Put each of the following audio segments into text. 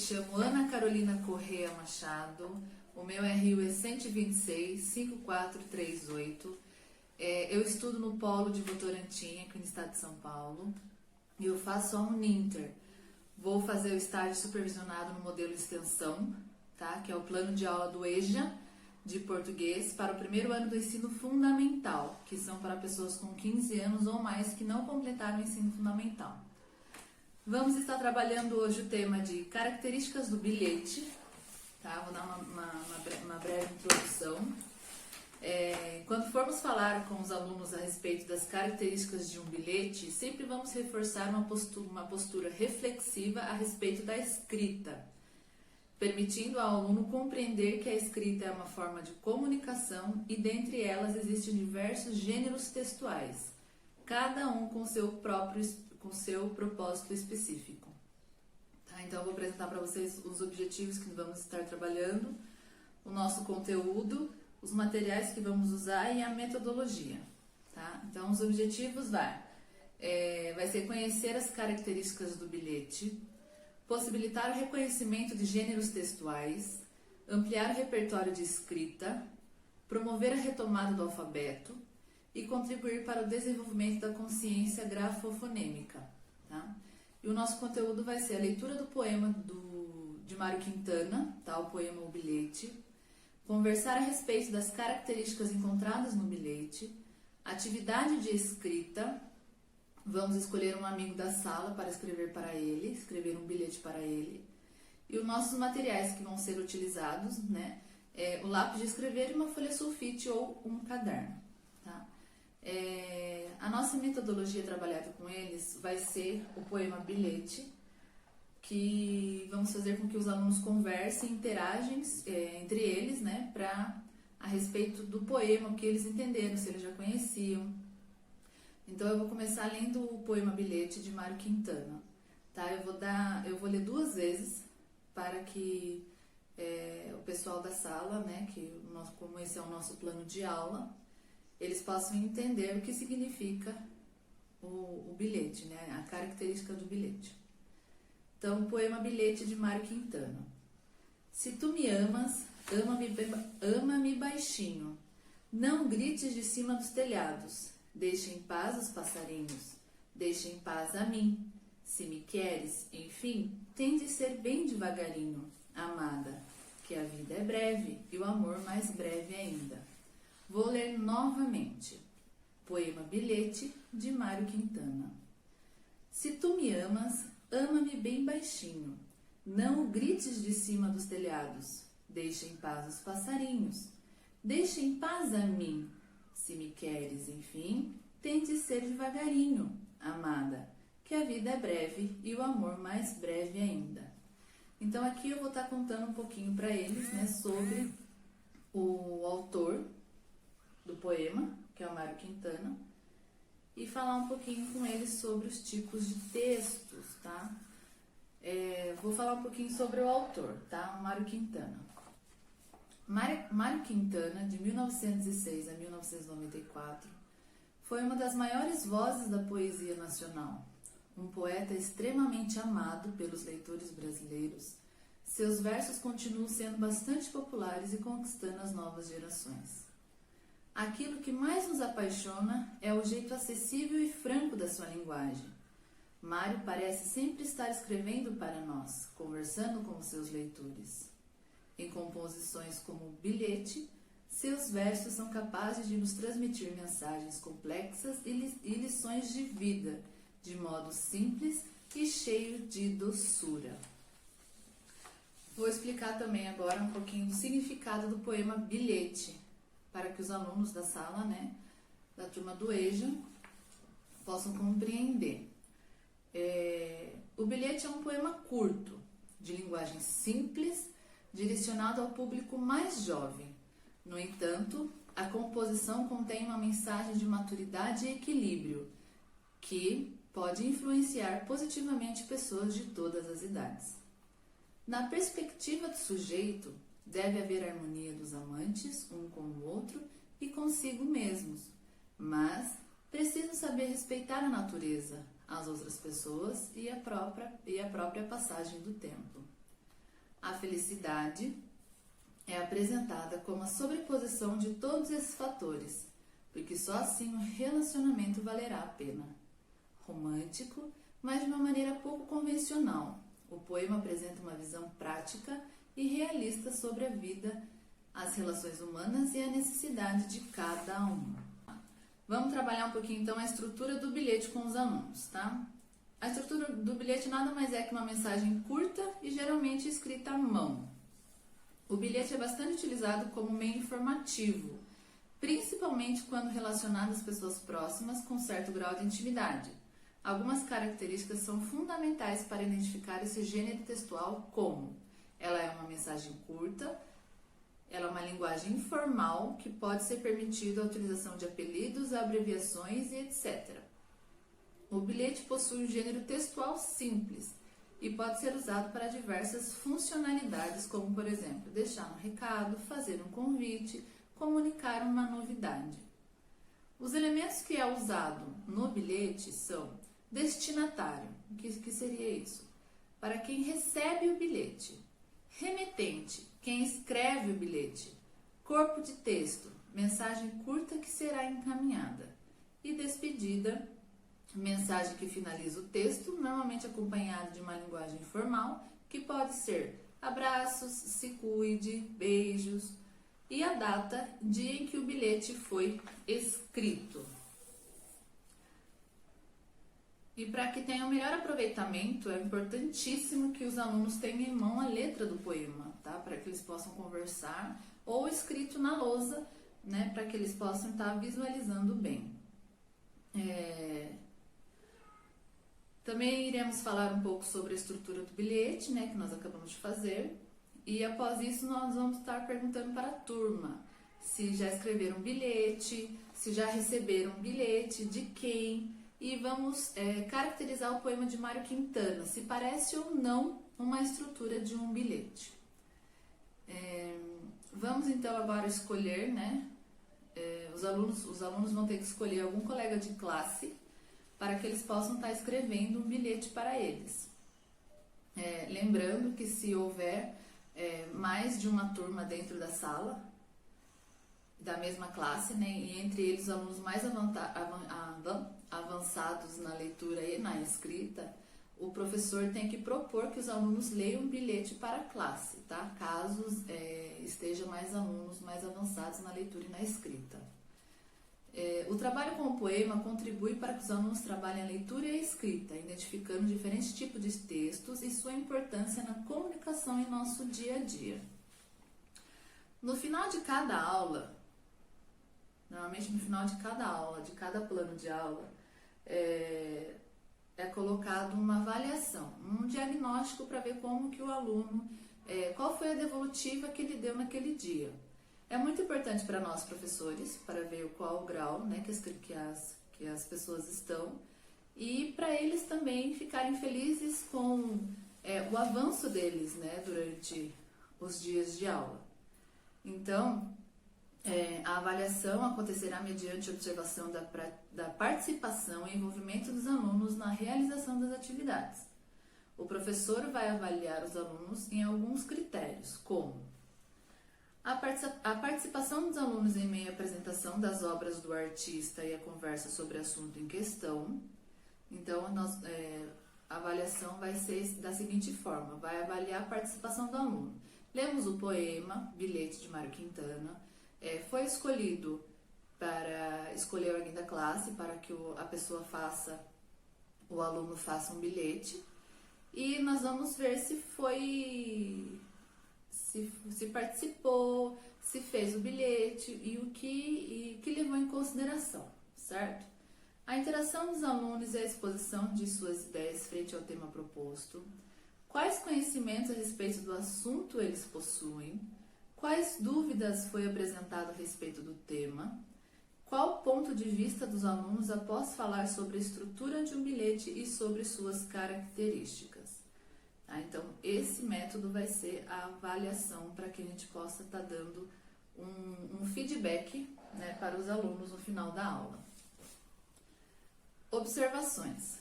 chamo Ana Carolina Correa Machado, o meu RU é 126-5438. Eu estudo no Polo de Votorantim, aqui no estado de São Paulo, e eu faço a Uninter. Vou fazer o estágio supervisionado no modelo extensão, tá? Que é o plano de aula do EJA de português para o primeiro ano do ensino fundamental, que são para pessoas com 15 anos ou mais que não completaram o ensino fundamental. Vamos estar trabalhando hoje o tema de características do bilhete, tá? Vou dar uma breve introdução. Quando formos falar com os alunos a respeito das características de um bilhete, sempre vamos reforçar uma postura reflexiva a respeito da escrita, permitindo ao aluno compreender que a escrita é uma forma de comunicação e dentre elas existem diversos gêneros textuais, cada um com seu propósito específico. Tá? Então eu vou apresentar para vocês os objetivos que vamos estar trabalhando, o nosso conteúdo, os materiais que vamos usar e a metodologia. Tá? Então os objetivos vai ser conhecer as características do bilhete, possibilitar o reconhecimento de gêneros textuais, ampliar o repertório de escrita, promover a retomada do alfabeto e contribuir para o desenvolvimento da consciência grafofonêmica. Tá? E o nosso conteúdo vai ser a leitura do poema de Mário Quintana, tá? O poema O Bilhete, conversar a respeito das características encontradas no bilhete, atividade de escrita. Vamos escolher um amigo da sala para escrever um bilhete para ele. E os nossos materiais que vão ser utilizados, né? O lápis de escrever e uma folha sulfite ou um caderno. Tá? A nossa metodologia trabalhada com eles vai ser o poema Bilhete, que vamos fazer com que os alunos conversem, interagem entre eles, né? A respeito do poema, o que eles entenderam, se eles já conheciam. Então eu vou começar lendo o poema Bilhete de Mário Quintana, tá? Eu vou ler 2 vezes para que o pessoal da sala, né, como esse é o nosso plano de aula, eles possam entender o que significa o bilhete, né, a característica do bilhete. Então, o poema Bilhete de Mário Quintana. Se tu me amas, ama-me baixinho, não grites de cima dos telhados. Deixa em paz os passarinhos, deixa em paz a mim. Se me queres, enfim, tem de ser bem devagarinho, amada, que a vida é breve e o amor mais breve ainda. Vou ler novamente. Poema Bilhete de Mário Quintana. Se tu me amas, ama-me bem baixinho, não o grites de cima dos telhados. Deixa em paz os passarinhos, deixa em paz a mim. Se me queres, enfim, tem de ser devagarinho, amada, que a vida é breve e o amor mais breve ainda. Então aqui eu vou estar contando um pouquinho para eles, né, sobre o autor do poema, que é o Mário Quintana, e falar um pouquinho com eles sobre os tipos de textos, tá? Vou falar um pouquinho sobre o autor, tá? O Mário Quintana. Mário Quintana, de 1906 a 1994, foi uma das maiores vozes da poesia nacional, um poeta extremamente amado pelos leitores brasileiros. Seus versos continuam sendo bastante populares e conquistando as novas gerações. Aquilo que mais nos apaixona é o jeito acessível e franco da sua linguagem. Mário parece sempre estar escrevendo para nós, conversando com os seus leitores. Em composições como Bilhete, seus versos são capazes de nos transmitir mensagens complexas e lições de vida, de modo simples e cheio de doçura. Vou explicar também agora um pouquinho do significado do poema Bilhete, para que os alunos da sala, né, da turma do EJA, possam compreender. O Bilhete é um poema curto, de linguagem simples, direcionado ao público mais jovem. No entanto, a composição contém uma mensagem de maturidade e equilíbrio que pode influenciar positivamente pessoas de todas as idades. Na perspectiva do sujeito, deve haver harmonia dos amantes, um com o outro e consigo mesmos, mas precisam saber respeitar a natureza, as outras pessoas e a própria passagem do tempo. A felicidade é apresentada como a sobreposição de todos esses fatores, porque só assim o relacionamento valerá a pena. Romântico, mas de uma maneira pouco convencional. O poema apresenta uma visão prática e realista sobre a vida, as relações humanas e a necessidade de cada um. Vamos trabalhar um pouquinho então a estrutura do bilhete com os alunos, tá? A estrutura do bilhete nada mais é que uma mensagem curta e geralmente escrita à mão. O bilhete é bastante utilizado como meio informativo, principalmente quando relacionado às pessoas próximas com certo grau de intimidade. Algumas características são fundamentais para identificar esse gênero textual, como ela é uma mensagem curta, ela é uma linguagem informal que pode ser permitida a utilização de apelidos, abreviações e etc. O bilhete possui um gênero textual simples e pode ser usado para diversas funcionalidades, como, por exemplo, deixar um recado, fazer um convite, comunicar uma novidade. Os elementos que é usado no bilhete são destinatário, o que seria isso? Para quem recebe o bilhete. Remetente, quem escreve o bilhete. Corpo de texto, mensagem curta que será encaminhada. E despedida, mensagem que finaliza o texto, normalmente acompanhada de uma linguagem formal, que pode ser abraços, se cuide, beijos, e a data, dia em que o bilhete foi escrito. E para que tenha um melhor aproveitamento, é importantíssimo que os alunos tenham em mão a letra do poema, tá? Para que eles possam conversar, ou escrito na lousa, né? Para que eles possam estar visualizando bem. Também iremos falar um pouco sobre a estrutura do bilhete, né? Que nós acabamos de fazer. E após isso, nós vamos estar perguntando para a turma se já escreveram um bilhete, se já receberam um bilhete, de quem. E vamos caracterizar o poema de Mário Quintana, se parece ou não uma estrutura de um bilhete. Vamos então agora escolher, né? Os alunos vão ter que escolher algum colega de classe para que eles possam estar escrevendo um bilhete para eles. Lembrando que se houver mais de uma turma dentro da sala, da mesma classe, né, e entre eles os alunos mais avançados na leitura e na escrita, o professor tem que propor que os alunos leiam um bilhete para a classe, tá? Caso estejam mais alunos mais avançados na leitura e na escrita. O trabalho com o poema contribui para que os alunos trabalhem a leitura e a escrita, identificando diferentes tipos de textos e sua importância na comunicação em nosso dia a dia. No final de cada aula, normalmente no final de cada aula, de cada plano de aula, é colocado uma avaliação, um diagnóstico para ver como que o aluno, qual foi a devolutiva que ele deu naquele dia. É muito importante para nós, professores, para ver qual o grau, né, que as pessoas estão, e para eles também ficarem felizes com o avanço deles, né, durante os dias de aula. Então, a avaliação acontecerá mediante a observação da participação e envolvimento dos alunos na realização das atividades. O professor vai avaliar os alunos em alguns critérios, como a participação dos alunos em meio à apresentação das obras do artista e a conversa sobre o assunto em questão. Então, a avaliação vai ser da seguinte forma: vai avaliar a participação do aluno. Lemos o poema Bilhete de Mário Quintana. Foi escolhido para escolher alguém da classe para que o aluno faça um bilhete. E nós vamos ver se participou, se fez o bilhete e o que levou em consideração, certo? A interação dos alunos e a exposição de suas ideias frente ao tema proposto, quais conhecimentos a respeito do assunto eles possuem, quais dúvidas foi apresentado a respeito do tema, qual o ponto de vista dos alunos após falar sobre a estrutura de um bilhete e sobre suas características. Então, esse método vai ser a avaliação para que a gente possa estar dando um feedback, né, para os alunos no final da aula. Observações.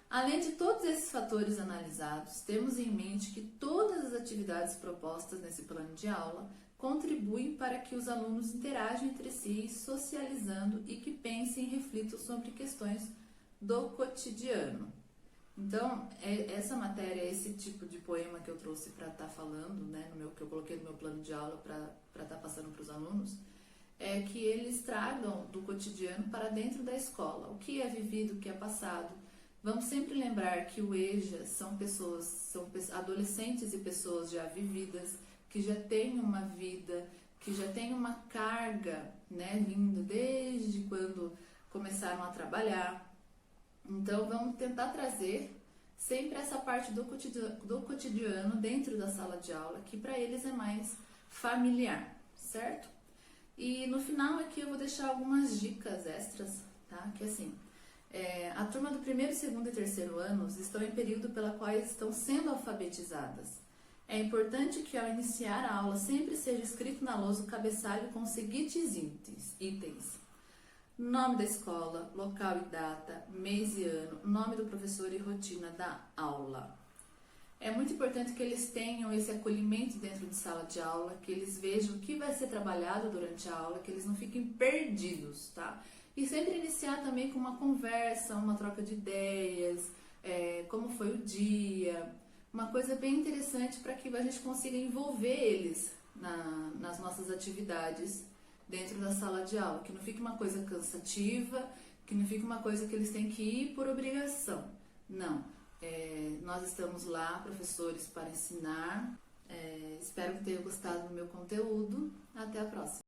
Além de todos esses fatores analisados, temos em mente que todas as atividades propostas nesse plano de aula contribuem para que os alunos interajam entre si, socializando e que pensem e reflitam sobre questões do cotidiano. Então, essa matéria, esse tipo de poema que eu trouxe para estar falando, né, que eu coloquei no meu plano de aula para estar passando para os alunos, é que eles tragam do cotidiano para dentro da escola, o que é vivido, o que é passado. Vamos sempre lembrar que o EJA são adolescentes e pessoas já vividas, que já têm uma vida, que já têm uma carga, né, vindo desde quando começaram a trabalhar. Então, vamos tentar trazer sempre essa parte do cotidiano dentro da sala de aula, que para eles é mais familiar, certo? E no final aqui eu vou deixar algumas dicas extras, tá? Que assim, a turma do primeiro, segundo e terceiro anos estão em período pela qual estão sendo alfabetizadas. É importante que ao iniciar a aula sempre seja escrito na lousa o cabeçalho com os seguintes itens: nome da escola, local e data, mês e ano, nome do professor e rotina da aula. É muito importante que eles tenham esse acolhimento dentro de sala de aula, que eles vejam o que vai ser trabalhado durante a aula, que eles não fiquem perdidos, tá? E sempre iniciar também com uma conversa, uma troca de ideias, como foi o dia, uma coisa bem interessante para que a gente consiga envolver eles nas nossas atividades dentro da sala de aula, que não fique uma coisa cansativa, que não fique uma coisa que eles têm que ir por obrigação. Não, nós estamos lá, professores, para ensinar. Espero que tenham gostado do meu conteúdo. Até a próxima.